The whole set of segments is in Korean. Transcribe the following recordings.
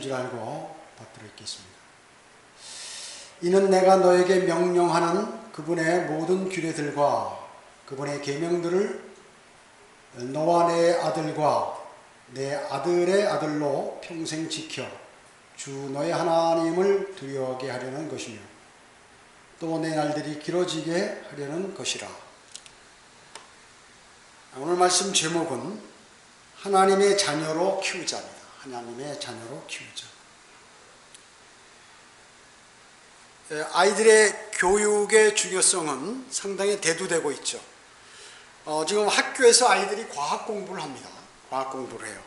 줄 알고 받들어 있겠습니다. 이는 내가 너에게 명령하는 그분의 모든 규례들과 그분의 계명들을 너와 내 아들과 내 아들의 아들로 평생 지켜 주 너의 하나님을 두려워하게 하려는 것이며 또 내 날들이 길어지게 하려는 것이라. 오늘 말씀 제목은 하나님의 자녀로 키우자입니다. 하나님의 자녀로 키우자. 아이들의 교육의 중요성은 상당히 대두되고 있죠. 지금 학교에서 아이들이 과학 공부를 합니다. 과학 공부를 해요.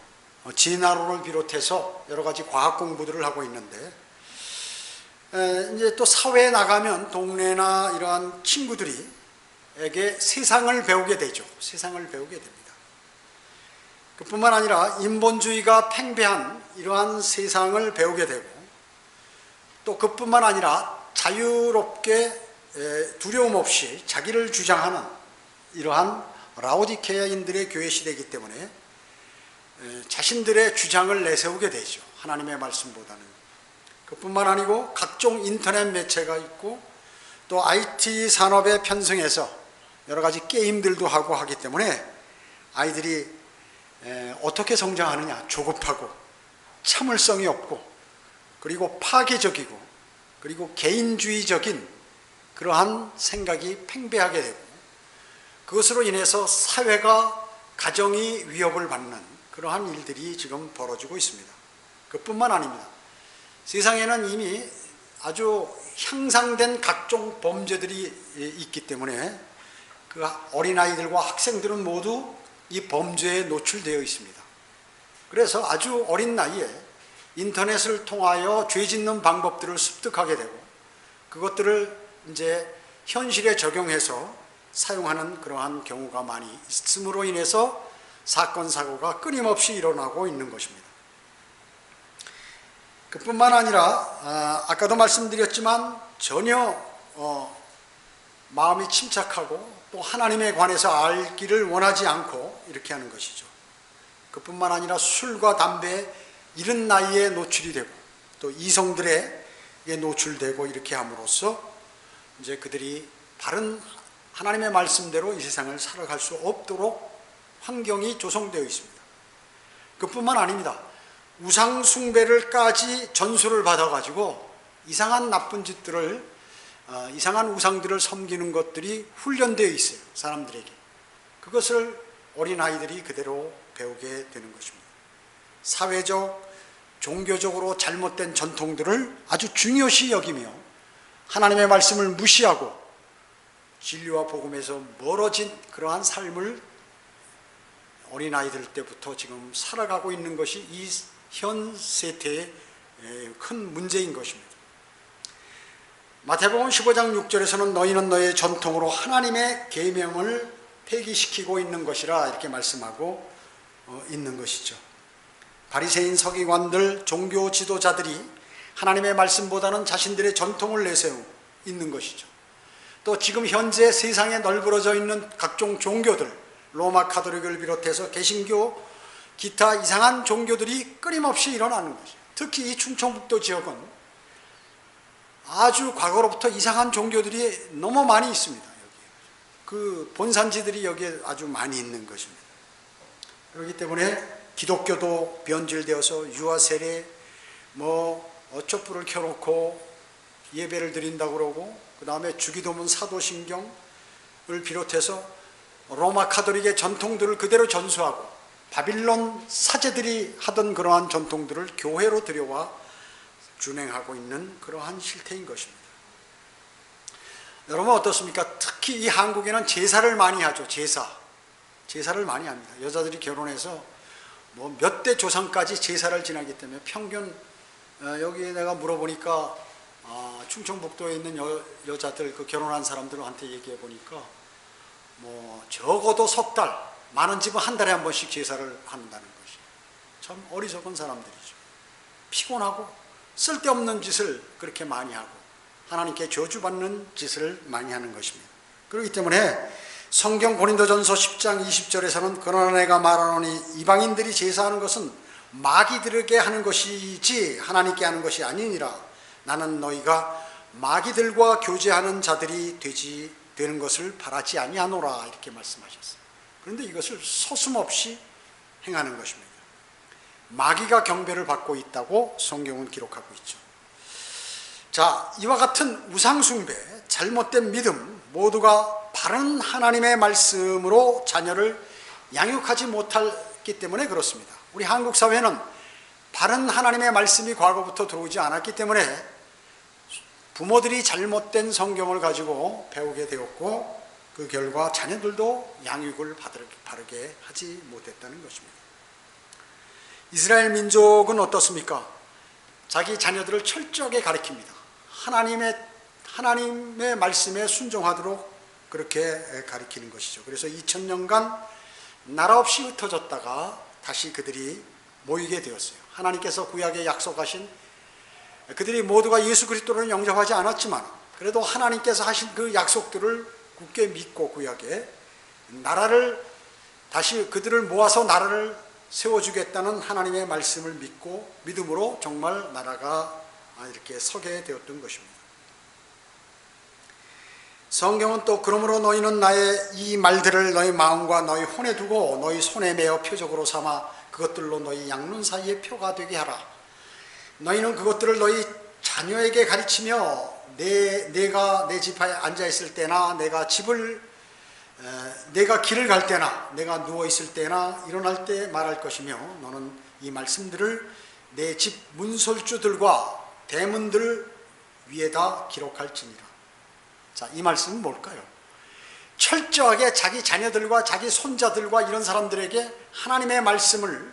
진화론을 비롯해서 여러 가지 과학 공부들을 하고 있는데, 이제 또 사회에 나가면 동네나 이러한 친구들에게 세상을 배우게 되죠. 세상을 배우게 됩니다. 그뿐만 아니라 인본주의가 팽배한 이러한 세상을 배우게 되고, 또 그뿐만 아니라 자유롭게 두려움 없이 자기를 주장하는 이러한 라오디케아인들의 교회 시대이기 때문에 자신들의 주장을 내세우게 되죠. 하나님의 말씀보다는. 그뿐만 아니고 각종 인터넷 매체가 있고 또 IT 산업에 편성해서 여러 가지 게임들도 하고 하기 때문에 아이들이 어떻게 성장하느냐, 조급하고 참을성이 없고 그리고 파괴적이고 그리고 개인주의적인 그러한 생각이 팽배하게 되고, 그것으로 인해서 사회가, 가정이 위협을 받는 그러한 일들이 지금 벌어지고 있습니다. 그뿐만 아닙니다. 세상에는 이미 아주 향상된 각종 범죄들이 있기 때문에 그 어린아이들과 학생들은 모두 이 범죄에 노출되어 있습니다. 그래서 아주 어린 나이에 인터넷을 통하여 죄 짓는 방법들을 습득하게 되고 그것들을 이제 현실에 적용해서 사용하는 그러한 경우가 많이 있음으로 인해서 사건, 사고가 끊임없이 일어나고 있는 것입니다. 그뿐만 아니라 아까도 말씀드렸지만 전혀 마음이 침착하고 또 하나님에 관해서 알기를 원하지 않고 이렇게 하는 것이죠. 그뿐만 아니라 술과 담배에 이른 나이에 노출이 되고 또 이성들에게 노출되고 이렇게 함으로써 이제 그들이 바른 하나님의 말씀대로 이 세상을 살아갈 수 없도록 환경이 조성되어 있습니다. 그뿐만 아닙니다. 우상 숭배를까지 전수를 받아가지고 이상한 나쁜 짓들을, 이상한 우상들을 섬기는 것들이 훈련되어 있어요. 사람들에게. 그것을 어린아이들이 그대로 배우게 되는 것입니다. 사회적, 종교적으로 잘못된 전통들을 아주 중요시 여기며 하나님의 말씀을 무시하고 진리와 복음에서 멀어진 그러한 삶을 어린아이들 때부터 지금 살아가고 있는 것이 이 현 세태의 큰 문제인 것입니다. 마태복음 15장 6절에서는 너희는 너의 전통으로 하나님의 계명을 폐기시키고 있는 것이라 이렇게 말씀하고 있는 것이죠. 바리새인 서기관들, 종교 지도자들이 하나님의 말씀보다는 자신들의 전통을 내세우고 있는 것이죠. 또 지금 현재 세상에 널브러져 있는 각종 종교들, 로마 카톨릭을 비롯해서 개신교, 기타 이상한 종교들이 끊임없이 일어나는 것이죠. 특히 이 충청북도 지역은 아주 과거로부터 이상한 종교들이 너무 많이 있습니다. 여기. 그 본산지들이 여기에 아주 많이 있는 것입니다. 그렇기 때문에 기독교도 변질되어서 유아 세례, 촛불을 켜놓고 예배를 드린다고 그러고, 그 다음에 주기도문 사도신경을 비롯해서 로마 카톨릭의 전통들을 그대로 전수하고 바빌론 사제들이 하던 그러한 전통들을 교회로 들여와 준행하고 있는 그러한 실태인 것입니다. 여러분 어떻습니까? 특히 이 한국에는 제사를 많이 하죠. 제사를 많이 합니다. 여자들이 결혼해서 몇 대 조상까지 제사를 지나기 때문에 평균 여기 내가 물어보니까 충청북도에 있는 여자들 그 결혼한 사람들한테 얘기해 보니까 적어도 석 달, 많은 집은 한 달에 한 번씩 제사를 한다는 것이 참 어리석은 사람들이죠. 피곤하고 쓸데없는 짓을 그렇게 많이 하고 하나님께 저주받는 짓을 많이 하는 것입니다. 그렇기 때문에 성경 고린도전서 10장 20절에서는 그러나 내가 말하노니 이방인들이 제사하는 것은 마귀들에게 하는 것이지 하나님께 하는 것이 아니니라. 나는 너희가 마귀들과 교제하는 자들이 되는 것을 바라지 아니하노라. 이렇게 말씀하셨어요. 그런데 이것을 서슴없이 행하는 것입니다. 마귀가 경배를 받고 있다고 성경은 기록하고 있죠. 자, 이와 같은 우상숭배, 잘못된 믿음 모두가 바른 하나님의 말씀으로 자녀를 양육하지 못했기 때문에 그렇습니다. 우리 한국 사회는 바른 하나님의 말씀이 과거부터 들어오지 않았기 때문에 부모들이 잘못된 성경을 가지고 배우게 되었고, 그 결과 자녀들도 양육을 바르게 하지 못했다는 것입니다. 이스라엘 민족은 어떻습니까? 자기 자녀들을 철저하게 가르칩니다. 하나님의 말씀에 순종하도록 그렇게 가르치는 것이죠. 그래서 2000년간 나라 없이 흩어졌다가 다시 그들이 모이게 되었어요. 하나님께서 구약에 약속하신, 그들이 모두가 예수 그리스도를 영접하지 않았지만 그래도 하나님께서 하신 그 약속들을 굳게 믿고 구약에 나라를 다시 그들을 모아서 나라를 세워주겠다는 하나님의 말씀을 믿고 믿음으로 정말 나라가 이렇게 서게 되었던 것입니다. 성경은 또 그러므로 너희는 나의 이 말들을 너희 마음과 너희 혼에 두고 너희 손에 메어 표적으로 삼아 그것들로 너희 양눈 사이에 표가 되게 하라. 너희는 그것들을 너희 자녀에게 가르치며 내가 내 집 앞에 앉아 있을 때나 내가 길을 갈 때나 내가 누워 있을 때나 일어날 때 말할 것이며 너는 이 말씀들을 내 집 문설주들과 대문들 위에다 기록할지니라. 자, 이 말씀은 뭘까요? 철저하게 자기 자녀들과 자기 손자들과 이런 사람들에게 하나님의 말씀을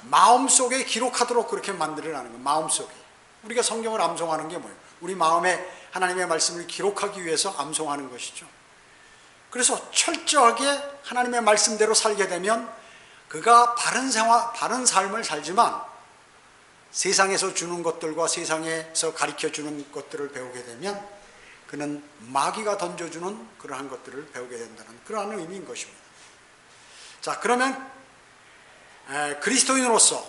마음속에 기록하도록 그렇게 만들어라는 거예요. 마음속에. 우리가 성경을 암송하는 게 뭐예요? 우리 마음에 하나님의 말씀을 기록하기 위해서 암송하는 것이죠. 그래서 철저하게 하나님의 말씀대로 살게 되면 그가 바른 삶을 살지만 세상에서 주는 것들과 세상에서 가르쳐주는 것들을 배우게 되면 그는 마귀가 던져주는 그러한 것들을 배우게 된다는 그러한 의미인 것입니다. 자, 그러면 그리스도인으로서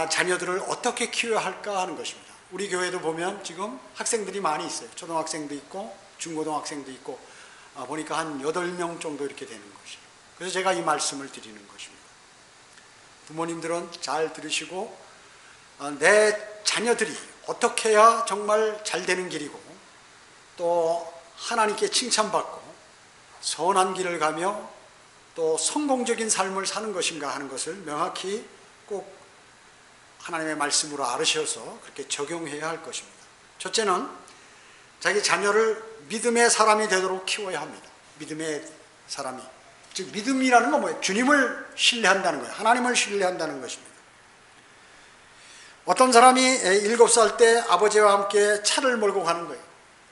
자녀들을 어떻게 키워야 할까 하는 것입니다. 우리 교회도 보면 지금 학생들이 많이 있어요. 초등학생도 있고 중고등학생도 있고 보니까 한 8명 정도 이렇게 되는 것이에요. 그래서 제가 이 말씀을 드리는 것입니다. 부모님들은 잘 들으시고 내 자녀들이 어떻게 해야 정말 잘 되는 길이고 또 하나님께 칭찬받고 선한 길을 가며 또 성공적인 삶을 사는 것인가 하는 것을 명확히 꼭 하나님의 말씀으로 알으셔서 그렇게 적용해야 할 것입니다. 첫째는 자기 자녀를 믿음의 사람이 되도록 키워야 합니다. 믿음의 사람이. 즉 믿음이라는 건 뭐예요? 주님을 신뢰한다는 거예요. 하나님을 신뢰한다는 것입니다. 어떤 사람이 7살 때 아버지와 함께 차를 몰고 가는 거예요.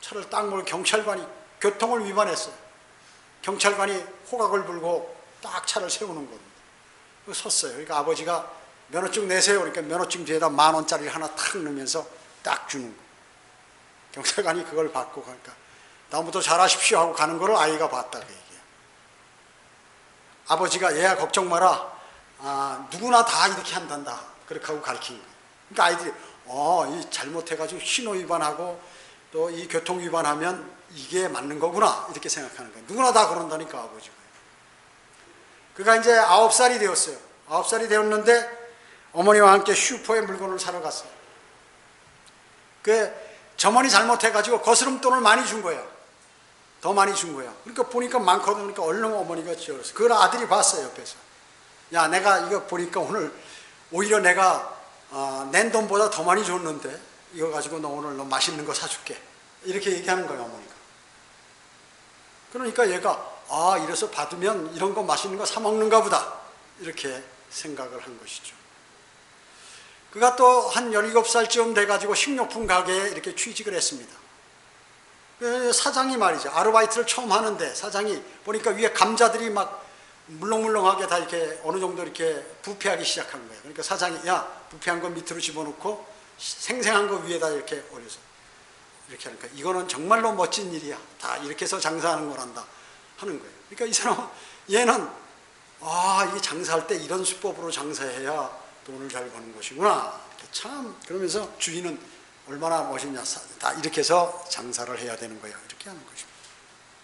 차를 딱 몰고 경찰관이 교통을 위반했어요. 경찰관이 호각을 불고 딱 차를 세우는 겁니다. 섰어요. 그러니까 아버지가 면허증 내세요. 그러니까 면허증 뒤에다 10,000원짜리를 하나 탁 넣으면서 딱 주는 거예요. 경찰관이 그걸 받고 가니까 다음부터 잘하십시오 하고 가는 거를 아이가 봤다 그 얘기예요. 아버지가 얘야 걱정 마라. 누구나 다 이렇게 한단다. 그렇게 하고 가르친 거예요. 그러니까 아이들이 이 잘못해가지고 신호 위반하고 또 이 교통 위반하면 이게 맞는 거구나 이렇게 생각하는 거예요. 누구나 다 그런다니까 아버지가. 그가 이제 9살이 되었어요. 9살이 되었는데 어머니와 함께 슈퍼에 물건을 사러 갔어요. 그 점원이 잘못해가지고 거스름돈을 많이 준 거예요. 더 많이 준 거야. 그러니까 보니까 많거든. 그러니까 얼른 어머니가 지어렸어요. 그걸 아들이 봤어요, 옆에서. 야, 내가 이거 보니까 오늘 오히려 내가 낸 돈보다 더 많이 줬는데 이거 가지고 너 오늘 너 맛있는 거 사줄게. 이렇게 얘기하는 거예요, 어머니가. 그러니까 얘가 이래서 받으면 이런 거 맛있는 거 사 먹는가 보다. 이렇게 생각을 한 것이죠. 그가 또 한 17살쯤 돼가지고 식료품 가게에 이렇게 취직을 했습니다. 사장이 말이죠. 아르바이트를 처음 하는데 사장이 보니까 위에 감자들이 막 물렁물렁하게 다 이렇게 어느 정도 이렇게 부패하기 시작한 거예요. 그러니까 사장이 야, 부패한 거 밑으로 집어넣고 생생한 거 위에다 이렇게 올려서 이렇게 하니까 이거는 정말로 멋진 일이야. 다 이렇게 해서 장사하는 거란다 하는 거예요. 그러니까 이 사람은 얘는 이게 장사할 때 이런 수법으로 장사해야 돈을 잘 버는 것이구나. 참 그러면서 주인은 얼마나 멋있냐. 다 이렇게 해서 장사를 해야 되는 거야. 이렇게 하는 것입니다.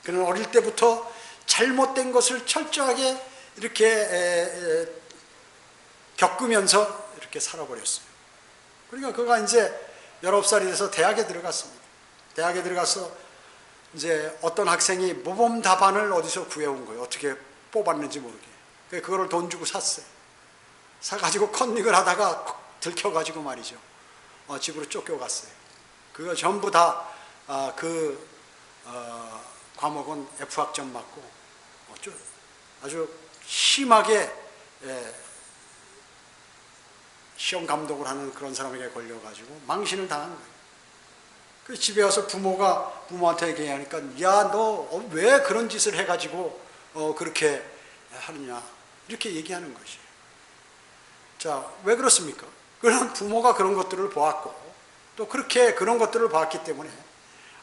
그는 어릴 때부터 잘못된 것을 철저하게 이렇게 겪으면서 이렇게 살아버렸어요. 그러니까 그가 이제 19살이 돼서 대학에 들어갔습니다. 대학에 들어가서 이제 어떤 학생이 모범 답안을 어디서 구해온 거예요. 어떻게 뽑았는지 모르게. 그거를 돈 주고 샀어요. 사가지고 컨닝을 하다가 들켜가지고 말이죠. 집으로 쫓겨갔어요. 그거 전부 다 과목은 F학점 맞고 아주 심하게 시험 감독을 하는 그런 사람에게 걸려가지고 망신을 당한 거예요. 그 집에 와서 부모한테 얘기하니까 야, 너 왜 그런 짓을 해가지고 그렇게 하느냐 이렇게 얘기하는 것이에요. 자, 왜 그렇습니까? 그런 부모가 그런 것들을 보았고 또 그렇게 그런 것들을 봤기 때문에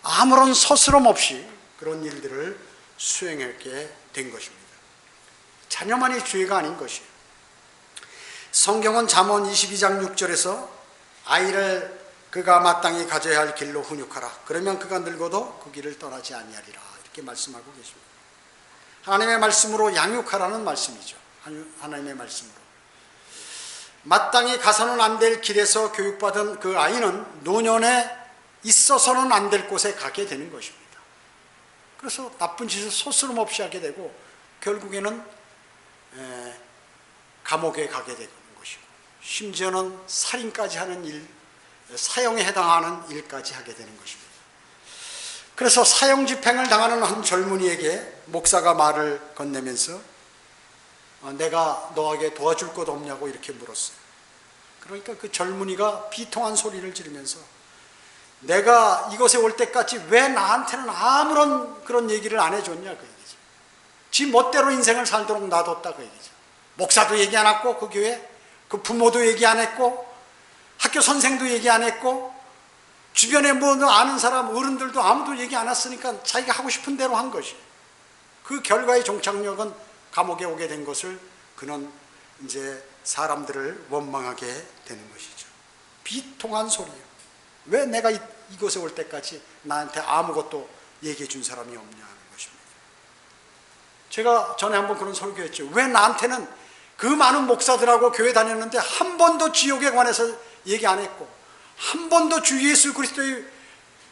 아무런 서스럼 없이 그런 일들을 수행하게 된 것입니다. 자녀만이 죄가 아닌 것이에요. 성경은 잠언 22장 6절에서 아이를 그가 마땅히 가져야 할 길로 훈육하라. 그러면 그가 늙어도 그 길을 떠나지 아니하리라. 이렇게 말씀하고 계십니다. 하나님의 말씀으로 양육하라는 말씀이죠. 하나님의 말씀으로. 마땅히 가서는 안 될 길에서 교육받은 그 아이는 노년에 있어서는 안 될 곳에 가게 되는 것입니다. 그래서 나쁜 짓을 소스름 없이 하게 되고 결국에는 감옥에 가게 되는 것이고 심지어는 살인까지 하는 일, 사형에 해당하는 일까지 하게 되는 것입니다. 그래서 사형 집행을 당하는 한 젊은이에게 목사가 말을 건네면서 내가 너에게 도와줄 것 없냐고 이렇게 물었어요. 그러니까 그 젊은이가 비통한 소리를 지르면서 내가 이곳에 올 때까지 왜 나한테는 아무런 그런 얘기를 안 해줬냐 그 얘기죠. 지 멋대로 인생을 살도록 놔뒀다 그 얘기죠. 목사도 얘기 안 했고 그 교회 그 부모도 얘기 안 했고 학교 선생도 얘기 안 했고 주변에 뭐 아는 사람 어른들도 아무도 얘기 안 했으니까 자기가 하고 싶은 대로 한 것이. 그 결과의 종착역은 감옥에 오게 된 것을 그는 이제 사람들을 원망하게 되는 것이죠. 비통한 소리예요. 왜 내가 이곳에 올 때까지 나한테 아무것도 얘기해 준 사람이 없냐 하는 것입니다. 제가 전에 한번 그런 설교했죠. 왜 나한테는 그 많은 목사들하고 교회 다녔는데 한 번도 지옥에 관해서 얘기 안 했고 한 번도 주 예수 그리스도의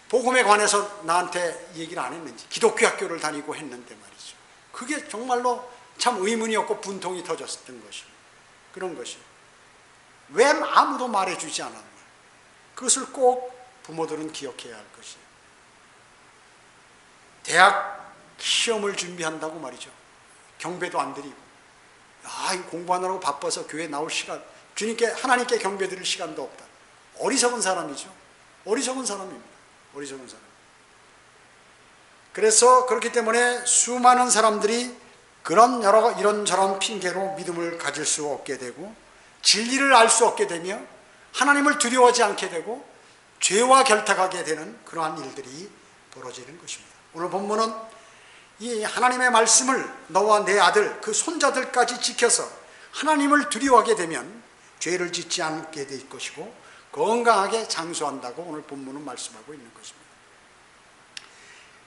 복음에 관해서 나한테 얘기를 안 했는지. 기독교 학교를 다니고 했는데 말이죠. 그게 정말로 참 의문이었고 분통이 터졌던 것이에요. 그런 것이에요. 왜 아무도 말해주지 않았나. 그것을 꼭 부모들은 기억해야 할 것이에요. 대학 시험을 준비한다고 말이죠. 경배도 안 드리고 공부하느라고 바빠서 교회 나올 시간, 주님께 하나님께 경배 드릴 시간도 없다. 어리석은 사람이죠. 어리석은 사람입니다. 어리석은 사람. 그래서 그렇기 때문에 수많은 사람들이 그런 이런저런 핑계로 믿음을 가질 수 없게 되고 진리를 알 수 없게 되며 하나님을 두려워하지 않게 되고 죄와 결탁하게 되는 그러한 일들이 벌어지는 것입니다. 오늘 본문은 이 하나님의 말씀을 너와 내 아들 그 손자들까지 지켜서 하나님을 두려워하게 되면 죄를 짓지 않게 될 것이고 건강하게 장수한다고 오늘 본문은 말씀하고 있는 것입니다.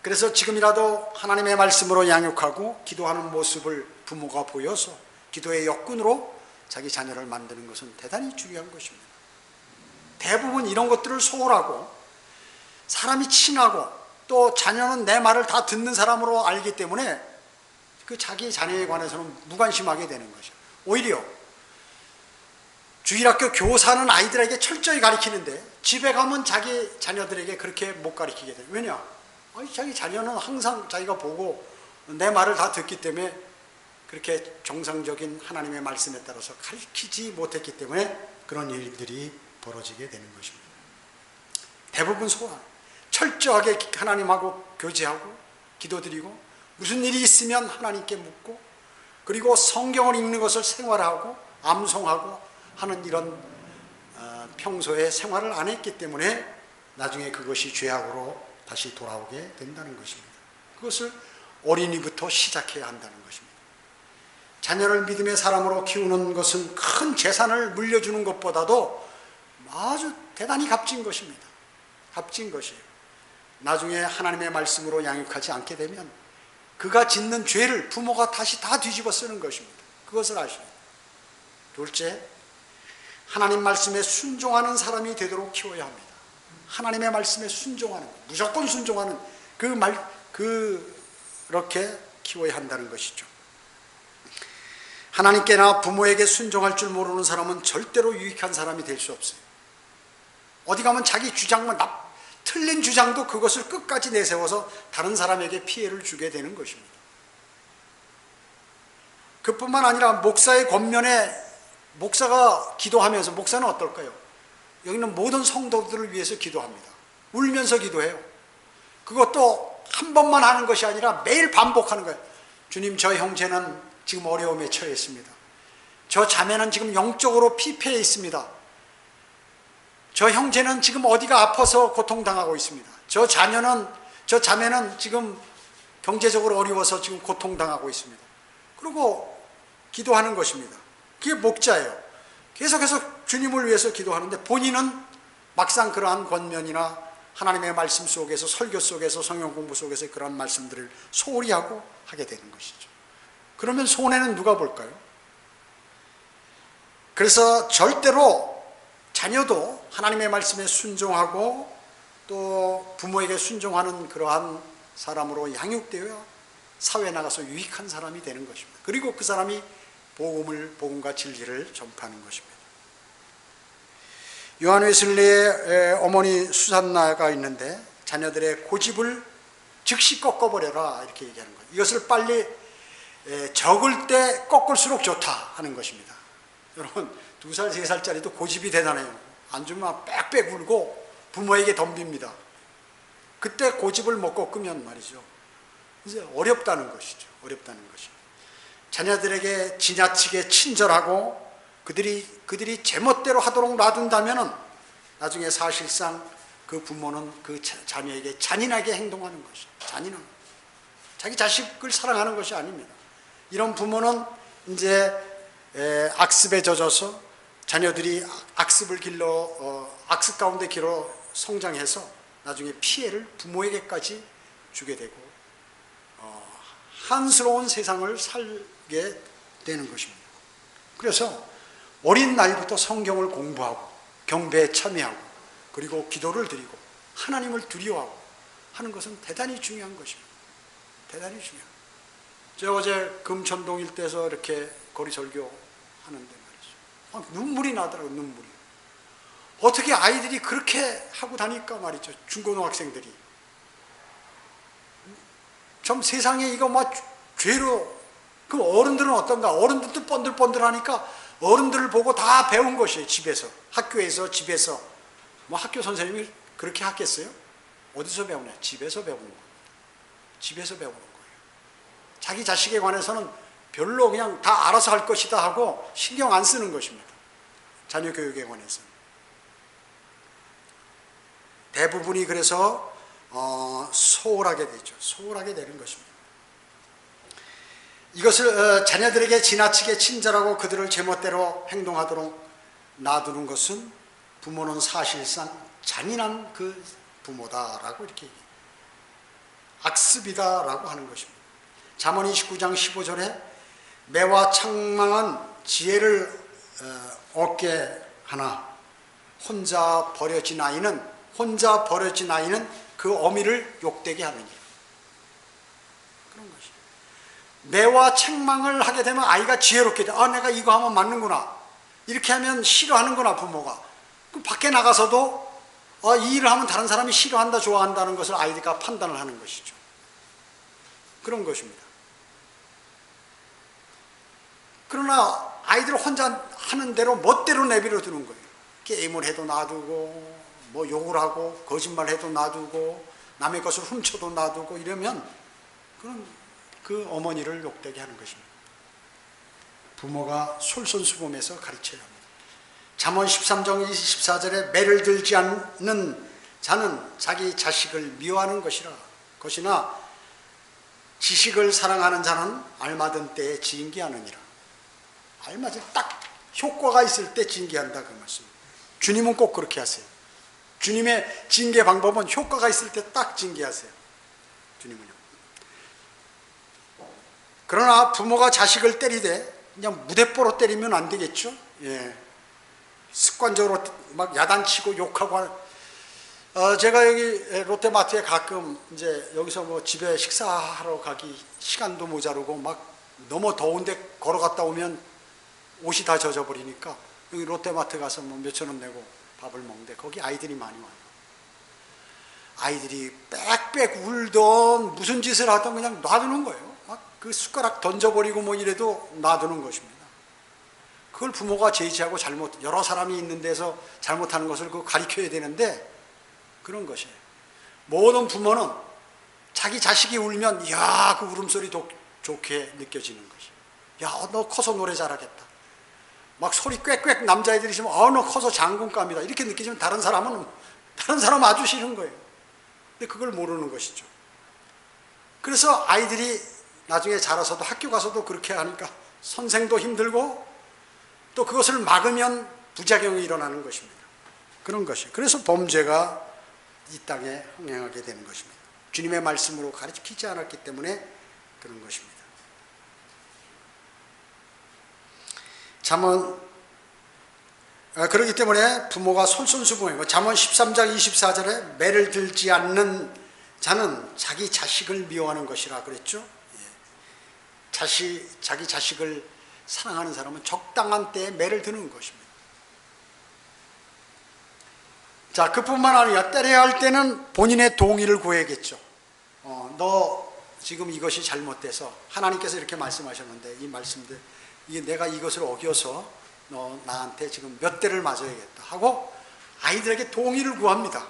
그래서 지금이라도 하나님의 말씀으로 양육하고 기도하는 모습을 부모가 보여서 기도의 역군으로 자기 자녀를 만드는 것은 대단히 중요한 것입니다. 대부분 이런 것들을 소홀하고 사람이 친하고 또 자녀는 내 말을 다 듣는 사람으로 알기 때문에 그 자기 자녀에 관해서는 무관심하게 되는 것이죠. 오히려 주일학교 교사는 아이들에게 철저히 가르치는데 집에 가면 자기 자녀들에게 그렇게 못 가르치게 돼요. 왜냐? 자기 자녀는 항상 자기가 보고 내 말을 다 듣기 때문에 그렇게 정상적인 하나님의 말씀에 따라서 가르치지 못했기 때문에 그런 일들이 벌어지게 되는 것입니다. 대부분 소원, 철저하게 하나님하고 교제하고 기도드리고 무슨 일이 있으면 하나님께 묻고 그리고 성경을 읽는 것을 생활하고 암송하고 하는 이런 평소에 생활을 안 했기 때문에 나중에 그것이 죄악으로 다시 돌아오게 된다는 것입니다. 그것을 어린이부터 시작해야 한다는 것입니다. 자녀를 믿음의 사람으로 키우는 것은 큰 재산을 물려주는 것보다도 아주 대단히 값진 것입니다. 값진 것이에요. 나중에 하나님의 말씀으로 양육하지 않게 되면 그가 짓는 죄를 부모가 다시 다 뒤집어 쓰는 것입니다. 그것을 아십니다. 둘째, 하나님 말씀에 순종하는 사람이 되도록 키워야 합니다. 하나님의 말씀에 순종하는, 무조건 순종하는 그렇게 키워야 한다는 것이죠. 하나님께나 부모에게 순종할 줄 모르는 사람은 절대로 유익한 사람이 될 수 없어요. 어디 가면 자기 주장만, 틀린 주장도 그것을 끝까지 내세워서 다른 사람에게 피해를 주게 되는 것입니다. 그뿐만 아니라 목사의 권면에 목사가 기도하면서, 목사는 어떨까요? 여기는 모든 성도들을 위해서 기도합니다. 울면서 기도해요. 그것도 한 번만 하는 것이 아니라 매일 반복하는 거예요. 주님, 저 형제는 지금 어려움에 처해 있습니다. 저 자매는 지금 영적으로 피폐해 있습니다. 저 형제는 지금 어디가 아파서 고통당하고 있습니다. 저 자매는 지금 경제적으로 어려워서 지금 고통당하고 있습니다. 그리고 기도하는 것입니다. 그게 목자예요. 계속해서 주님을 위해서 기도하는데 본인은 막상 그러한 권면이나 하나님의 말씀 속에서, 설교 속에서, 성경 공부 속에서 그러한 말씀들을 소홀히 하고 하게 되는 것이죠. 그러면 손해는 누가 볼까요? 그래서 절대로 자녀도 하나님의 말씀에 순종하고 또 부모에게 순종하는 그러한 사람으로 양육되어야 사회에 나가서 유익한 사람이 되는 것입니다. 그리고 그 사람이 복음과 진리를 전파하는 것입니다. 요한 웨슬리의 어머니 수산나가 있는데 자녀들의 고집을 즉시 꺾어버려라 이렇게 얘기하는 거예요. 이것을 빨리 적을 때 꺾을수록 좋다 하는 것입니다. 여러분 2살, 3살짜리도 고집이 대단해요. 안 주면 빽빽 울고 부모에게 덤빕니다. 그때 고집을 못 꺾으면 말이죠. 이제 어렵다는 것이죠. 어렵다는 것이죠. 자녀들에게 지나치게 친절하고 그들이 제멋대로 하도록 놔둔다면 나중에 사실상 그 부모는 그 자녀에게 잔인하게 행동하는 것이죠. 잔인한. 자기 자식을 사랑하는 것이 아닙니다. 이런 부모는 이제 악습에 젖어서 자녀들이 악습 가운데 길어 성장해서 나중에 피해를 부모에게까지 주게 되고 한스러운 세상을 살게 되는 것입니다. 그래서 어린 나이부터 성경을 공부하고 경배에 참여하고 그리고 기도를 드리고 하나님을 두려워하고 하는 것은 대단히 중요한 것입니다. 대단히 중요합니다. 제가 어제 금천동 일대에서 이렇게 거리설교 하는데 말이죠. 눈물이 나더라고요. 눈물이. 어떻게 아이들이 그렇게 하고 다니까 말이죠. 중고등학생들이. 좀 세상에 이거 막 죄로, 그 어른들은 어떤가? 어른들도 번들번들하니까 어른들을 보고 다 배운 것이에요. 집에서, 학교에서, 집에서. 뭐 학교 선생님이 그렇게 하겠어요? 어디서 배우냐? 집에서 배우는 거예요. 집에서 배우는 거예요. 자기 자식에 관해서는 별로 그냥 다 알아서 할 것이다 하고 신경 안 쓰는 것입니다. 자녀 교육에 관해서는. 대부분이 그래서 소홀하게 되죠. 소홀하게 되는 것입니다. 이것을 자녀들에게 지나치게 친절하고 그들을 제멋대로 행동하도록 놔두는 것은 부모는 사실상 잔인한 그 부모다라고 이렇게 악습이다라고 하는 것입니다. 잠언 29장 15절에 매와 책망은 지혜를 얻게 하나 혼자 버려진 아이는 그 어미를 욕되게 하느니라. 그런 것이. 매와 책망을 하게 되면 아이가 지혜롭게 돼. 내가 이거 하면 맞는구나. 이렇게 하면 싫어하는구나 부모가. 그럼 밖에 나가서도 이 일을 하면 다른 사람이 싫어한다 좋아한다는 것을 아이가 판단을 하는 것이죠. 그런 것입니다. 그러나 아이들 혼자 하는 대로 멋대로 내버려 두는 거예요. 게임을 해도 놔두고 뭐 욕을 하고 거짓말해도 놔두고 남의 것을 훔쳐도 놔두고 이러면 그런 그 어머니를 욕되게 하는 것입니다. 부모가 솔선수범해서 가르쳐야 합니다. 잠언 13장 24절에 매를 들지 않는 자는 자기 자식을 미워하는 것이나 지식을 사랑하는 자는 알맞은 때에 지인기하느니라. 알맞은 딱 효과가 있을 때 징계한다 그 말씀. 주님은 꼭 그렇게 하세요. 주님의 징계 방법은 효과가 있을 때 딱 징계하세요. 주님은요. 그러나 부모가 자식을 때리되 그냥 무대뽀로 때리면 안 되겠죠. 예. 습관적으로 막 야단치고 욕하고 하는. 제가 여기 롯데마트에 가끔 이제 여기서 뭐 집에 식사하러 가기 시간도 모자르고 막 너무 더운데 걸어갔다 오면 옷이 다 젖어버리니까 여기 롯데마트 가서 뭐 몇천 원 내고 밥을 먹는데 거기 아이들이 많이 와요. 아이들이 빽빽 울던 무슨 짓을 하던 그냥 놔두는 거예요. 막 그 숟가락 던져버리고 뭐 이래도 놔두는 것입니다. 그걸 부모가 제지하고 여러 사람이 있는 데서 잘못하는 것을 그거 가르쳐야 되는데 그런 것이에요. 모든 부모는 자기 자식이 울면 야, 그 울음소리 좋게 느껴지는 것이. 야, 너 커서 노래 잘하겠다. 막 소리 꽥꽥 남자애들이 있으면 너 커서 장군감이다. 이렇게 느끼지만 다른 사람은 아주 싫은 거예요. 근데 그걸 모르는 것이죠. 그래서 아이들이 나중에 자라서도 학교 가서도 그렇게 하니까 선생도 힘들고 또 그것을 막으면 부작용이 일어나는 것입니다. 그런 것이에요. 그래서 범죄가 이 땅에 흥행하게 되는 것입니다. 주님의 말씀으로 가르치지 않았기 때문에 그런 것입니다. 그렇기 때문에 부모가 솔선수범이고 잠언 13장 24절에 매를 들지 않는 자는 자기 자식을 미워하는 것이라 그랬죠. 자기 자식을 사랑하는 사람은 적당한 때에 매를 드는 것입니다. 자, 그뿐만 아니라 때려야 할 때는 본인의 동의를 구해야겠죠. 너 지금 이것이 잘못돼서 하나님께서 이렇게 말씀하셨는데 이 말씀들 내가 이것을 어겨서 너 나한테 지금 몇 대를 맞아야겠다 하고 아이들에게 동의를 구합니다.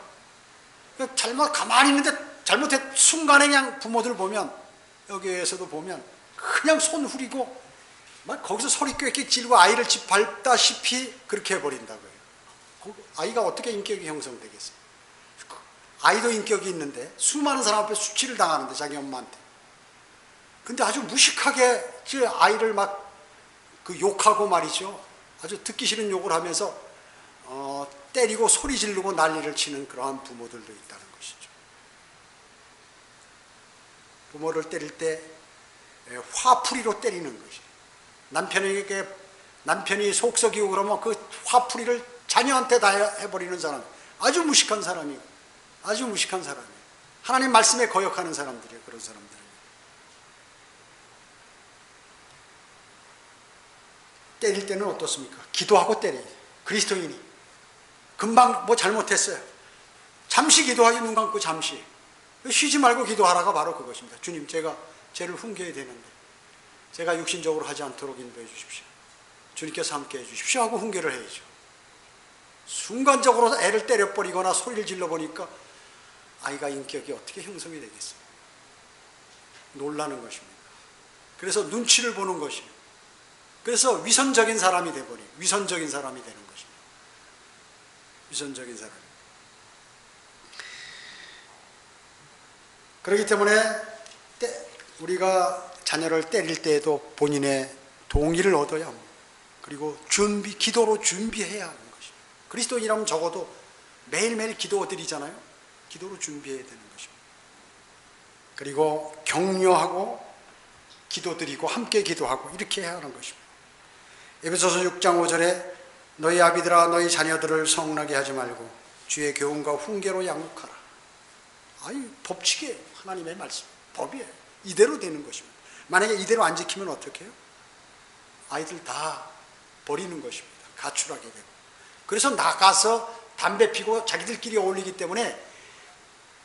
가만히 있는데 잘못해 순간에 그냥 부모들 보면 여기에서도 보면 그냥 손 후리고 막 거기서 소리 꽥꽥 지르고 아이를 짓밟다시피 그렇게 해버린다고요. 아이가 어떻게 인격이 형성되겠어요? 아이도 인격이 있는데 수많은 사람 앞에 수치를 당하는데 자기 엄마한테. 근데 아주 무식하게 아이를 막 그 욕하고 말이죠. 아주 듣기 싫은 욕을 하면서 때리고 소리 지르고 난리를 치는 그러한 부모들도 있다는 것이죠. 부모를 때릴 때 화풀이로 때리는 것이. 남편이 속 썩이고 그러면 그 화풀이를 자녀한테 다 해버리는 사람. 아주 무식한 사람이에요. 아주 무식한 사람이에요. 하나님 말씀에 거역하는 사람들이에요. 그런 사람들은. 때릴 때는 어떻습니까? 기도하고 때려요. 그리스도인이. 금방 뭐 잘못했어요. 잠시 기도하기 눈 감고 잠시. 쉬지 말고 기도하라가 바로 그것입니다. 주님, 제가 죄를 훈계해야 되는데 제가 육신적으로 하지 않도록 인도해 주십시오. 주님께서 함께 해 주십시오 하고 훈계를 해야죠. 순간적으로 애를 때려버리거나 소리를 질러보니까 아이가 인격이 어떻게 형성이 되겠어요? 놀라는 것입니다. 그래서 눈치를 보는 것이에요. 그래서 위선적인 사람이 되어버려요. 위선적인 사람이 되는 것입니다. 위선적인 사람. 그렇기 때문에 우리가 자녀를 때릴 때에도 본인의 동의를 얻어야 합니다. 그리고 기도로 준비해야 하는 것입니다. 그리스도인이라면 적어도 매일매일 기도 드리잖아요. 기도로 준비해야 되는 것입니다. 그리고 격려하고 기도 드리고 함께 기도하고 이렇게 해야 하는 것입니다. 에베소서 6장 5절에 너희 아비들아 너희 자녀들을 성나게 하지 말고 주의 교훈과 훈계로 양육하라. 법칙이에요. 하나님의 말씀. 법이에요. 이대로 되는 것입니다. 만약에 이대로 안 지키면 어떻게 해요? 아이들 다 버리는 것입니다. 가출하게 되고. 그래서 나가서 담배 피고 자기들끼리 어울리기 때문에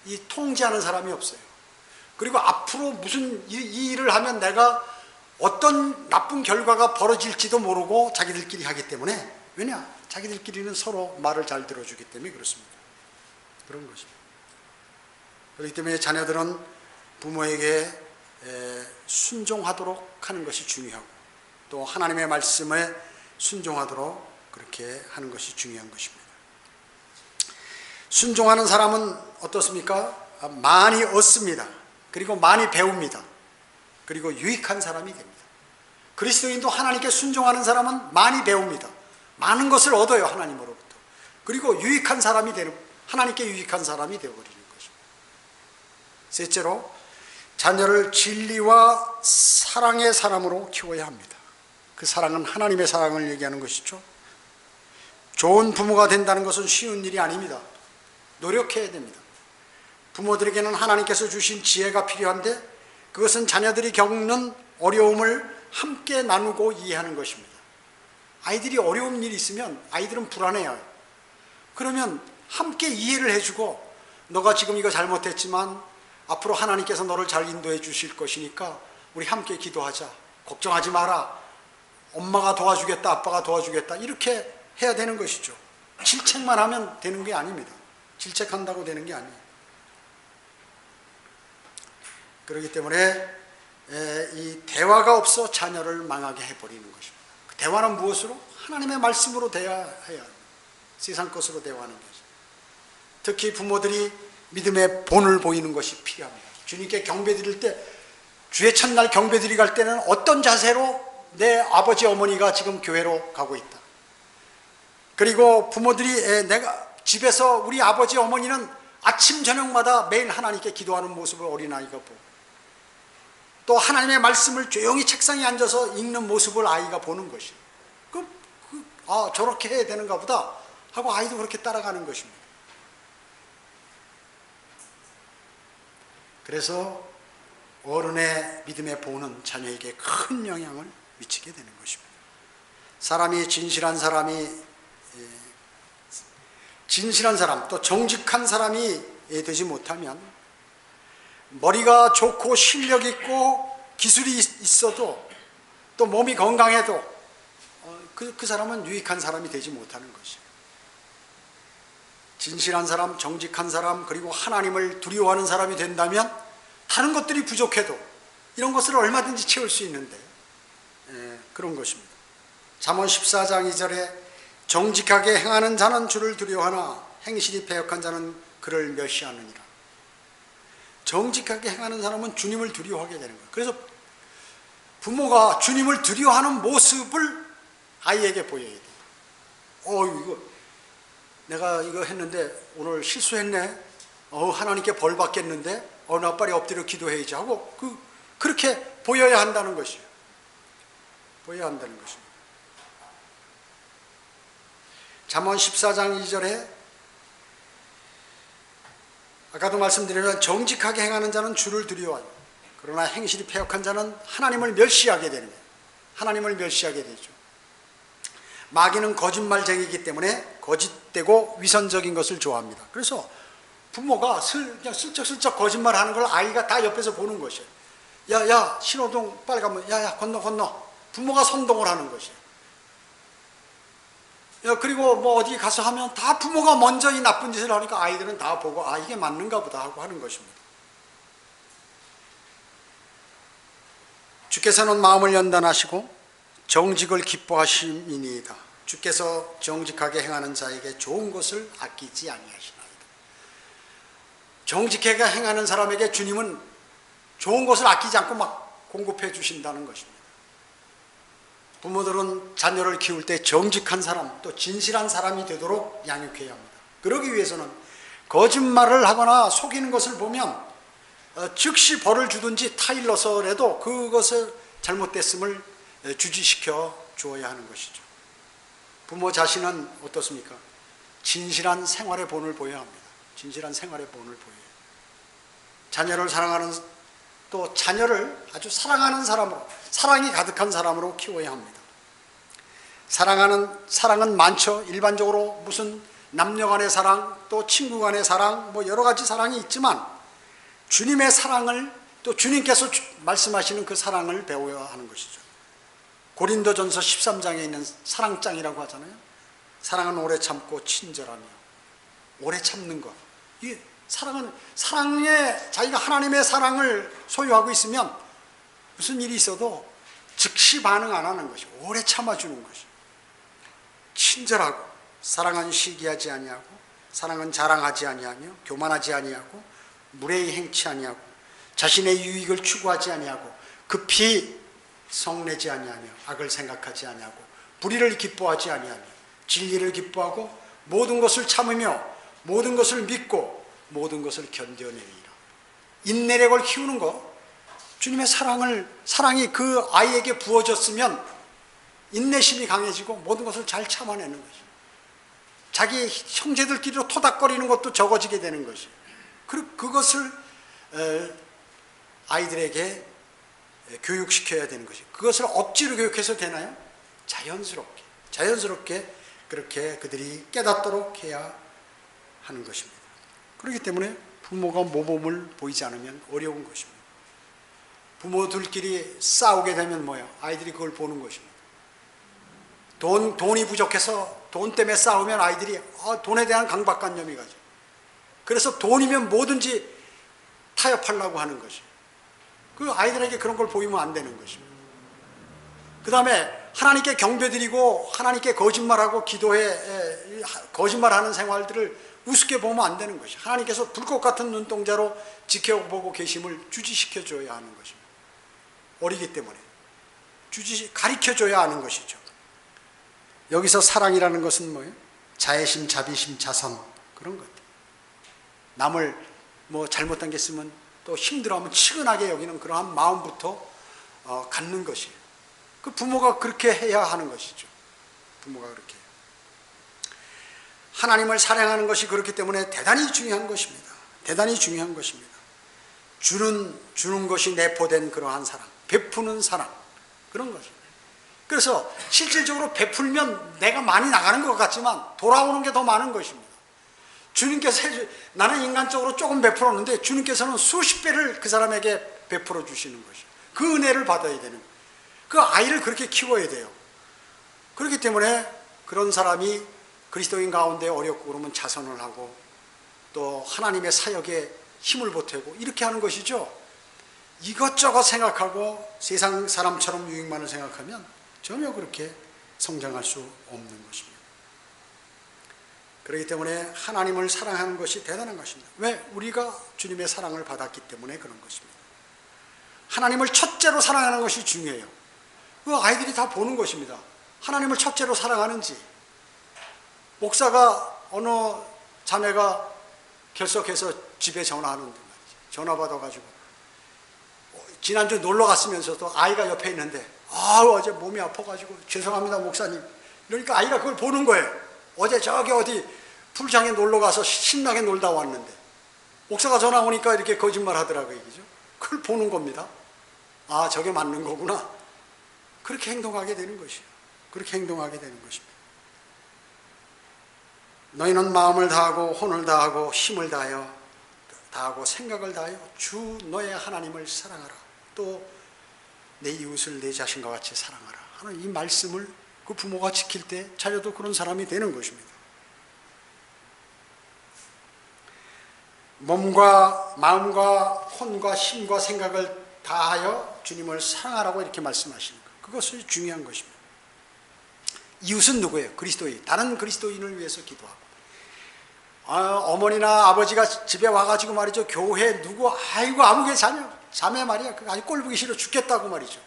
이 통제하는 사람이 없어요. 그리고 앞으로 무슨 이 일을 하면 내가 어떤 나쁜 결과가 벌어질지도 모르고 자기들끼리 하기 때문에 왜냐? 자기들끼리는 서로 말을 잘 들어주기 때문에 그렇습니다. 그런 것입니다. 그렇기 때문에 자녀들은 부모에게 순종하도록 하는 것이 중요하고 또 하나님의 말씀에 순종하도록 그렇게 하는 것이 중요한 것입니다. 순종하는 사람은 어떻습니까? 많이 얻습니다. 그리고 많이 배웁니다. 그리고 유익한 사람이 됩니다. 그리스도인도 하나님께 순종하는 사람은 많이 배웁니다. 많은 것을 얻어요, 하나님으로부터. 그리고 유익한 사람이 되는, 하나님께 유익한 사람이 되어버리는 것입니다. 셋째로, 자녀를 진리와 사랑의 사람으로 키워야 합니다. 그 사랑은 하나님의 사랑을 얘기하는 것이죠. 좋은 부모가 된다는 것은 쉬운 일이 아닙니다. 노력해야 됩니다. 부모들에게는 하나님께서 주신 지혜가 필요한데, 그것은 자녀들이 겪는 어려움을 함께 나누고 이해하는 것입니다. 아이들이 어려운 일이 있으면 아이들은 불안해요. 그러면 함께 이해를 해주고, 너가 지금 이거 잘못했지만 앞으로 하나님께서 너를 잘 인도해 주실 것이니까 우리 함께 기도하자. 걱정하지 마라. 엄마가 도와주겠다, 아빠가 도와주겠다. 이렇게 해야 되는 것이죠. 질책만 하면 되는 게 아닙니다. 질책한다고 되는 게 아니에요. 그렇기 때문에 이 대화가 없어 자녀를 망하게 해버리는 것입니다. 그 대화는 무엇으로? 하나님의 말씀으로 대화해야 합니다. 세상 것으로 대화하는 것이죠. 특히 부모들이 믿음의 본을 보이는 것이 필요합니다. 주님께 경배 드릴 때, 주의 첫날 경배 드리 갈 때는 어떤 자세로 내 아버지 어머니가 지금 교회로 가고 있다. 그리고 부모들이 내가 집에서 우리 아버지 어머니는 아침 저녁마다 매일 하나님께 기도하는 모습을 어린아이가 보고, 또 하나님의 말씀을 조용히 책상에 앉아서 읽는 모습을 아이가 보는 것이에요. 저렇게 해야 되는가 보다 하고 아이도 그렇게 따라가는 것입니다. 그래서 어른의 믿음의 본은 자녀에게 큰 영향을 미치게 되는 것입니다. 사람이 진실한 사람, 또 정직한 사람이 되지 못하면, 머리가 좋고 실력 있고 기술이 있어도, 또 몸이 건강해도 그 사람은 유익한 사람이 되지 못하는 것이에요. 진실한 사람, 정직한 사람, 그리고 하나님을 두려워하는 사람이 된다면 다른 것들이 부족해도 이런 것을 얼마든지 채울 수 있는데, 그런 것입니다. 잠언 14장 2절에 정직하게 행하는 자는 주를 두려워하나 행실이 패역한 자는 그를 멸시하느니라. 정직하게 행하는 사람은 주님을 두려워하게 되는 거예요. 그래서 부모가 주님을 두려워하는 모습을 아이에게 보여야 돼요. 내가 이거 했는데 오늘 실수했네. 하나님께 벌 받겠는데. 나 빨리 엎드려 기도해야지 하고 그렇게 보여야 한다는 것이에요. 보여야 한다는 것입니다. 잠언 14장 2절에 아까도 말씀드리면 정직하게 행하는 자는 주를 두려워하요. 그러나 행실이 패역한 자는 하나님을 멸시하게 되는 거예요. 하나님을 멸시하게 되죠. 마귀는 거짓말쟁이기 때문에 거짓되고 위선적인 것을 좋아합니다. 그래서 부모가 그냥 슬쩍슬쩍 거짓말하는 걸 아이가 다 옆에서 보는 것이에요. 야, 신호등 빨리 가면 야, 건너. 부모가 선동을 하는 것이에요. 그리고 뭐 어디 가서 하면 다 부모가 먼저 이 나쁜 짓을 하니까 아이들은 다 보고 이게 맞는가 보다 하고 하는 것입니다. 주께서는 마음을 연단하시고 정직을 기뻐하심이니이다. 주께서 정직하게 행하는 자에게 좋은 것을 아끼지 아니하시나이다. 정직하게 행하는 사람에게 주님은 좋은 것을 아끼지 않고 막 공급해 주신다는 것입니다. 부모들은 자녀를 키울 때 정직한 사람, 또 진실한 사람이 되도록 양육해야 합니다. 그러기 위해서는 거짓말을 하거나 속이는 것을 보면 즉시 벌을 주든지 타일러서라도 그것을 잘못됐음을 주지시켜 주어야 하는 것이죠. 부모 자신은 어떻습니까? 진실한 생활의 본을 보여야 합니다. 진실한 생활의 본을 보여요. 자녀를 사랑하는, 또 자녀를 아주 사랑하는 사람으로, 사랑이 가득한 사람으로 키워야 합니다. 사랑은 많죠. 일반적으로 무슨 남녀 간의 사랑, 또 친구 간의 사랑, 뭐 여러 가지 사랑이 있지만 주님의 사랑을, 또 주님께서 말씀하시는 그 사랑을 배워야 하는 것이죠. 고린도전서 13장에 있는 사랑장이라고 하잖아요. 사랑은 오래 참고 친절하며, 오래 참는 것. 이 사랑에 자기가 하나님의 사랑을 소유하고 있으면 무슨 일이 있어도 즉시 반응 안 하는 것이, 오래 참아주는 것이. 친절하고, 사랑은 시기하지 아니하고, 사랑은 자랑하지 아니하며, 교만하지 아니하고, 무례히 행치 아니하고, 자신의 유익을 추구하지 아니하고, 급히 성내지 아니하며 악을 생각하지 아니하고 불의를 기뻐하지 아니하며 진리를 기뻐하고 모든 것을 참으며 모든 것을 믿고 모든 것을 견뎌내리라. 인내력을 키우는 것, 주님의 사랑이 그 아이에게 부어졌으면 인내심이 강해지고 모든 것을 잘 참아내는 것이죠. 자기 형제들끼리로 토닥거리는 것도 적어지게 되는 것이죠. 그것을 아이들에게 교육시켜야 되는 것이죠. 그것을 억지로 교육해서 되나요? 자연스럽게 그렇게 그들이 깨닫도록 해야 하는 것입니다. 그렇기 때문에 부모가 모범을 보이지 않으면 어려운 것입니다. 부모들끼리 싸우게 되면 뭐예요? 아이들이 그걸 보는 것입니다. 돈이 부족해서 돈 때문에 싸우면 아이들이 돈에 대한 강박관념이 가죠. 그래서 돈이면 뭐든지 타협하려고 하는 것이에요. 그 아이들에게 그런 걸 보이면 안 되는 것입니다. 그 다음에 하나님께 경배드리고 하나님께 거짓말하고 기도해 거짓말하는 생활들을 우습게 보면 안 되는 것이에요. 하나님께서 불꽃 같은 눈동자로 지켜보고 계심을 주지시켜줘야 하는 것입니다. 어리기 때문에 가르쳐줘야 하는 것이죠. 여기서 사랑이라는 것은 뭐예요? 자애심, 자비심, 자선, 그런 것들. 남을 뭐 잘못한 게 있으면 또 힘들어하면 치근하게 여기는 그러한 마음부터 갖는 것이에요. 그 부모가 그렇게 해야 하는 것이죠. 부모가 그렇게 해요. 하나님을 사랑하는 것이 그렇기 때문에 대단히 중요한 것입니다. 대단히 중요한 것입니다. 주는 것이 내포된 그러한 사랑, 베푸는 사랑, 그런 것입니다. 그래서 실질적으로 베풀면 내가 많이 나가는 것 같지만 돌아오는 게 더 많은 것입니다. 주님께서 나는 인간적으로 조금 베풀었는데 주님께서는 수십 배를 그 사람에게 베풀어 주시는 것이에요. 그 은혜를 받아야 되는 거예요. 그 아이를 그렇게 키워야 돼요. 그렇기 때문에 그런 사람이 그리스도인 가운데 어렵고 그러면 자선을 하고 또 하나님의 사역에 힘을 보태고 이렇게 하는 것이죠. 이것저것 생각하고 세상 사람처럼 유익만을 생각하면 전혀 그렇게 성장할 수 없는 것입니다. 그렇기 때문에 하나님을 사랑하는 것이 대단한 것입니다. 왜? 우리가 주님의 사랑을 받았기 때문에 그런 것입니다. 하나님을 첫째로 사랑하는 것이 중요해요. 그 아이들이 다 보는 것입니다. 하나님을 첫째로 사랑하는지. 목사가 어느 자매가 결석해서 집에 전화하는데 말이죠. 전화 받아가지고 지난주 놀러 갔으면서도 아이가 옆에 있는데 어제 몸이 아파가지고 죄송합니다 목사님. 그러니까 아이가 그걸 보는 거예요. 어제 저기 어디 풀장에 놀러 가서 신나게 놀다 왔는데 목사가 전화 오니까 이렇게 거짓말 하더라고요. 얘기죠. 그걸 보는 겁니다. 저게 맞는 거구나. 그렇게 행동하게 되는 것이에요. 그렇게 행동하게 되는 것입니다. 너희는 마음을 다하고 혼을 다하고 힘을 다하고 생각을 다하여 주 너의 하나님을 사랑하라. 또 내 이웃을 내 자신과 같이 사랑하라 하는 이 말씀을 그 부모가 지킬 때 자녀도 그런 사람이 되는 것입니다. 몸과 마음과 혼과 힘과 생각을 다하여 주님을 사랑하라고 이렇게 말씀하시는 것, 그것이 중요한 것입니다. 이웃은 누구예요? 그리스도인. 다른 그리스도인을 위해서 기도하고 어머니나 아버지가 집에 와가지고 말이죠. 교회 누구 아무개 자매 말이야. 그거 아주 꼴보기 싫어 죽겠다고 말이죠.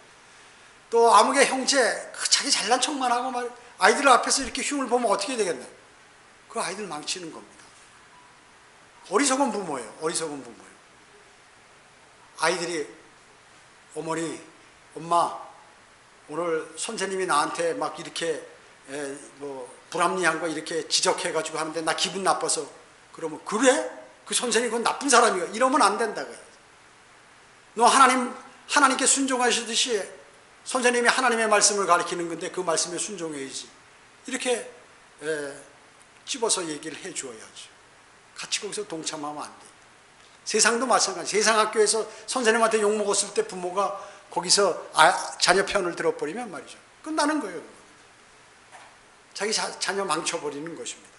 또 아무개 형제 자기 잘난 척만 하고 아이들 앞에서 이렇게 흉을 보면 어떻게 되겠나요? 그 아이들 망치는 겁니다. 어리석은 부모예요. 어리석은 부모예요. 아이들이 어머니, 엄마 오늘 선생님이 나한테 막 이렇게 불합리한 거 이렇게 지적해가지고 하는데 나 기분 나빠서. 그러면 그래? 그 선생님 그건 나쁜 사람이야. 이러면 안 된다고요. 너 하나님께 순종하시듯이 선생님이 하나님의 말씀을 가르치는 건데 그 말씀에 순종해야지. 이렇게 찝어서 얘기를 해주어야죠. 같이 거기서 동참하면 안 돼요. 세상도 마찬가지. 세상 학교에서 선생님한테 욕먹었을 때 부모가 거기서 자녀 편을 들어버리면 말이죠. 끝나는 거예요. 자기 자녀 망쳐버리는 것입니다.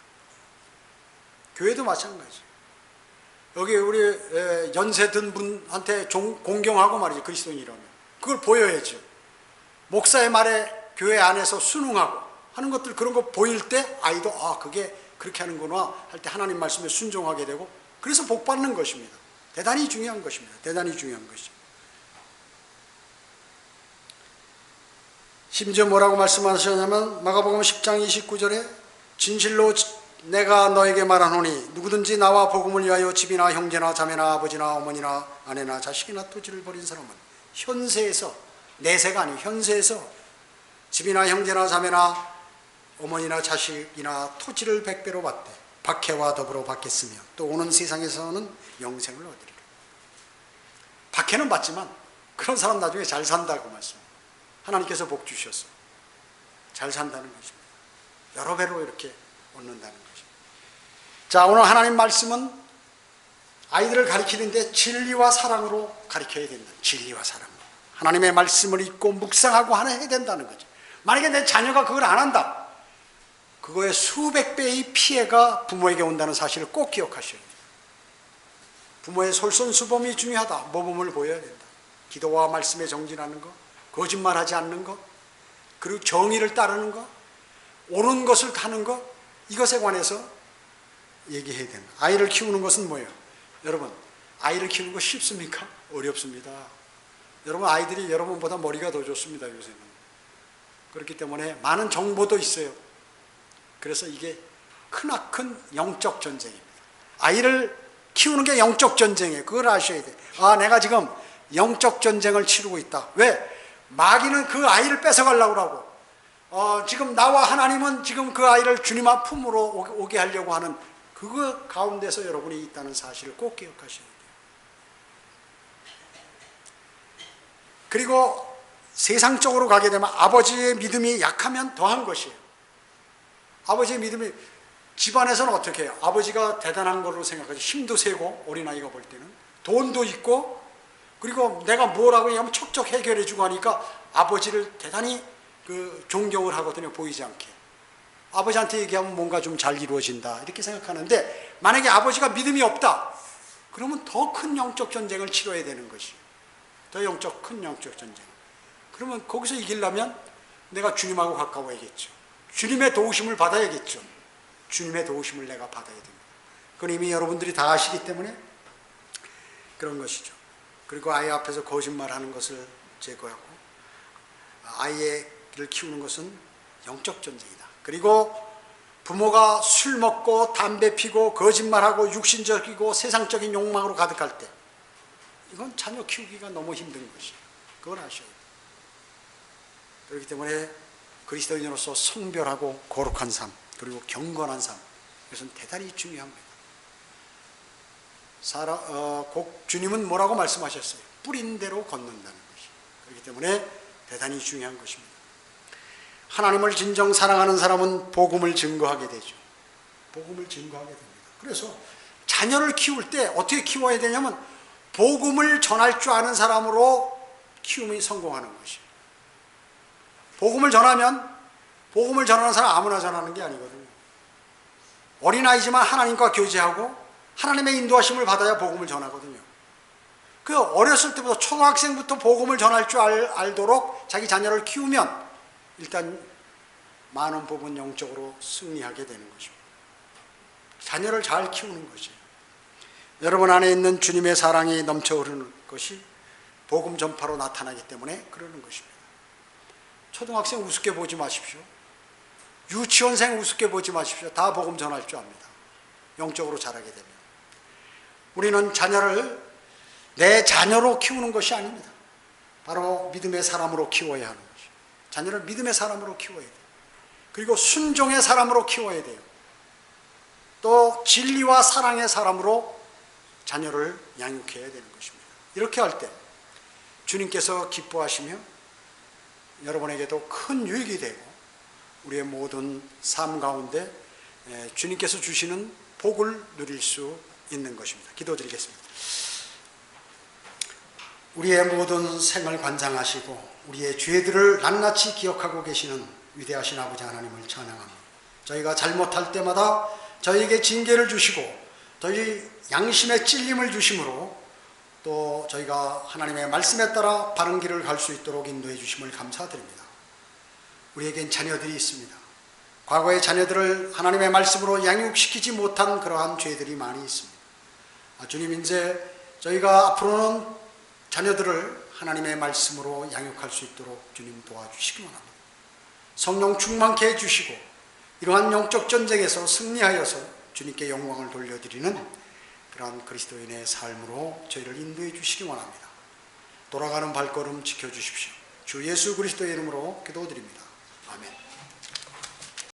교회도 마찬가지죠. 여기 우리 연세 든 분한테 공경하고 말이죠. 그리스도인이라면. 그걸 보여야죠. 목사의 말에 교회 안에서 순응하고 하는 것들 그런 거 보일 때 아이도 그게 그렇게 하는구나 할 때 하나님 말씀에 순종하게 되고 그래서 복 받는 것입니다. 대단히 중요한 것입니다. 대단히 중요한 것입니다. 심지어 뭐라고 말씀하셨냐면 마가복음 10장 29절에 진실로 내가 너에게 말하노니 누구든지 나와 복음을 위하여 집이나 형제나 자매나 아버지나 어머니나 아내나 자식이나 토지를 버린 사람은 현세에서, 내세가 아니고 현세에서 집이나 형제나 자매나 어머니나 자식이나 토지를 백배로 받되 박해와 더불어 받겠으며 또 오는 세상에서는 영생을 얻으리라. 박해는 받지만 그런 사람 나중에 잘 산다고 말씀. 하나님께서 복 주셔서 잘 산다는 것입니다. 여러 배로 이렇게 얻는다는 것입니다. 자, 오늘 하나님 말씀은 아이들을 가르치는데 진리와 사랑으로 가르쳐야 된다. 진리와 사랑으로. 하나님의 말씀을 읽고 묵상하고 하나 해야 된다는 거죠. 만약에 내 자녀가 그걸 안 한다. 그거의 수백 배의 피해가 부모에게 온다는 사실을 꼭 기억하셔야 돼요. 부모의 솔선수범이 중요하다. 모범을 보여야 된다. 기도와 말씀에 정진하는 것, 거짓말하지 않는 것, 그리고 정의를 따르는 것, 옳은 것을 하는 것, 이것에 관해서 얘기해야 된다. 아이를 키우는 것은 뭐예요? 여러분, 아이를 키우는 거 쉽습니까? 어렵습니다. 여러분, 아이들이 여러분보다 머리가 더 좋습니다, 요새는. 그렇기 때문에 많은 정보도 있어요. 그래서 이게 크나큰 영적 전쟁입니다. 아이를 키우는 게 영적 전쟁이에요. 그걸 아셔야 돼요. 아, 내가 지금 영적 전쟁을 치르고 있다. 왜? 마귀는 그 아이를 뺏어가려고 하고, 지금 나와 하나님은 지금 그 아이를 주님 앞 품으로 오게 하려고 하는 그거 가운데서 여러분이 있다는 사실을 꼭 기억하셔야 돼요. 그리고 세상적으로 가게 되면 아버지의 믿음이 약하면 더한 것이에요. 아버지의 믿음이, 집안에서는 어떻게 해요? 아버지가 대단한 걸로 생각하지. 힘도 세고, 어린아이가 볼 때는 돈도 있고, 그리고 내가 뭐라고 하면 척척 해결해 주고 하니까 아버지를 대단히 존경을 하거든요. 보이지 않게. 아버지한테 얘기하면 뭔가 좀 잘 이루어진다 이렇게 생각하는데, 만약에 아버지가 믿음이 없다 그러면 더 큰 영적 전쟁을 치러야 되는 것이에요. 더 큰 영적 전쟁. 그러면 거기서 이기려면 내가 주님하고 가까워야겠죠. 주님의 도우심을 받아야겠죠. 주님의 도우심을 내가 받아야 됩니다. 그건 이미 여러분들이 다 아시기 때문에 그런 것이죠. 그리고 아이 앞에서 거짓말하는 것을 제거하고, 아이를 키우는 것은 영적 전쟁이다. 그리고 부모가 술 먹고 담배 피고 거짓말하고 육신적이고 세상적인 욕망으로 가득할 때 이건 자녀 키우기가 너무 힘든 것이에요. 그걸 아셔야 돼요. 그렇기 때문에 그리스도인으로서 성별하고 거룩한 삶, 그리고 경건한 삶, 이것은 대단히 중요합니다. 주님은 뭐라고 말씀하셨어요? 뿌린 대로 걷는다는 것이. 그렇기 때문에 대단히 중요한 것입니다. 하나님을 진정 사랑하는 사람은 복음을 증거하게 되죠. 복음을 증거하게 됩니다. 그래서 자녀를 키울 때 어떻게 키워야 되냐면 복음을 전할 줄 아는 사람으로 키움이 성공하는 것이에요. 복음을 전하는 사람 아무나 전하는 게 아니거든요. 어린아이지만 하나님과 교제하고 하나님의 인도하심을 받아야 복음을 전하거든요. 그 어렸을 때부터 초등학생부터 복음을 전할 줄 알도록 자기 자녀를 키우면 일단 많은 부분 영적으로 승리하게 되는 것입니다. 자녀를 잘 키우는 것이에요. 여러분 안에 있는 주님의 사랑이 넘쳐 흐르는 것이 복음 전파로 나타나기 때문에 그러는 것입니다. 초등학생 우습게 보지 마십시오. 유치원생 우습게 보지 마십시오. 다 복음 전할 줄 압니다. 영적으로 자라게 되면. 우리는 자녀를 내 자녀로 키우는 것이 아닙니다. 바로 믿음의 사람으로 키워야 하는 것이죠. 자녀를 믿음의 사람으로 키워야 돼요. 그리고 순종의 사람으로 키워야 돼요. 또 진리와 사랑의 사람으로 자녀를 양육해야 되는 것입니다. 이렇게 할 때 주님께서 기뻐하시며 여러분에게도 큰 유익이 되고 우리의 모든 삶 가운데 주님께서 주시는 복을 누릴 수 있는 것입니다. 기도드리겠습니다. 우리의 모든 생을 관장하시고 우리의 죄들을 낱낱이 기억하고 계시는 위대하신 아버지 하나님을 찬양합니다. 저희가 잘못할 때마다 저희에게 징계를 주시고 저희 양심의 찔림을 주심으로 또 저희가 하나님의 말씀에 따라 바른 길을 갈 수 있도록 인도해 주심을 감사드립니다. 우리에겐 자녀들이 있습니다. 과거의 자녀들을 하나님의 말씀으로 양육시키지 못한 그러한 죄들이 많이 있습니다. 주님, 이제 저희가 앞으로는 자녀들을 하나님의 말씀으로 양육할 수 있도록 주님 도와주시기 원합니다. 성령 충만케 해주시고 이러한 영적 전쟁에서 승리하여서 주님께 영광을 돌려드리는 그러한 그리스도인의 삶으로 저희를 인도해 주시기 원합니다. 돌아가는 발걸음 지켜주십시오. 주 예수 그리스도의 이름으로 기도드립니다. 아멘.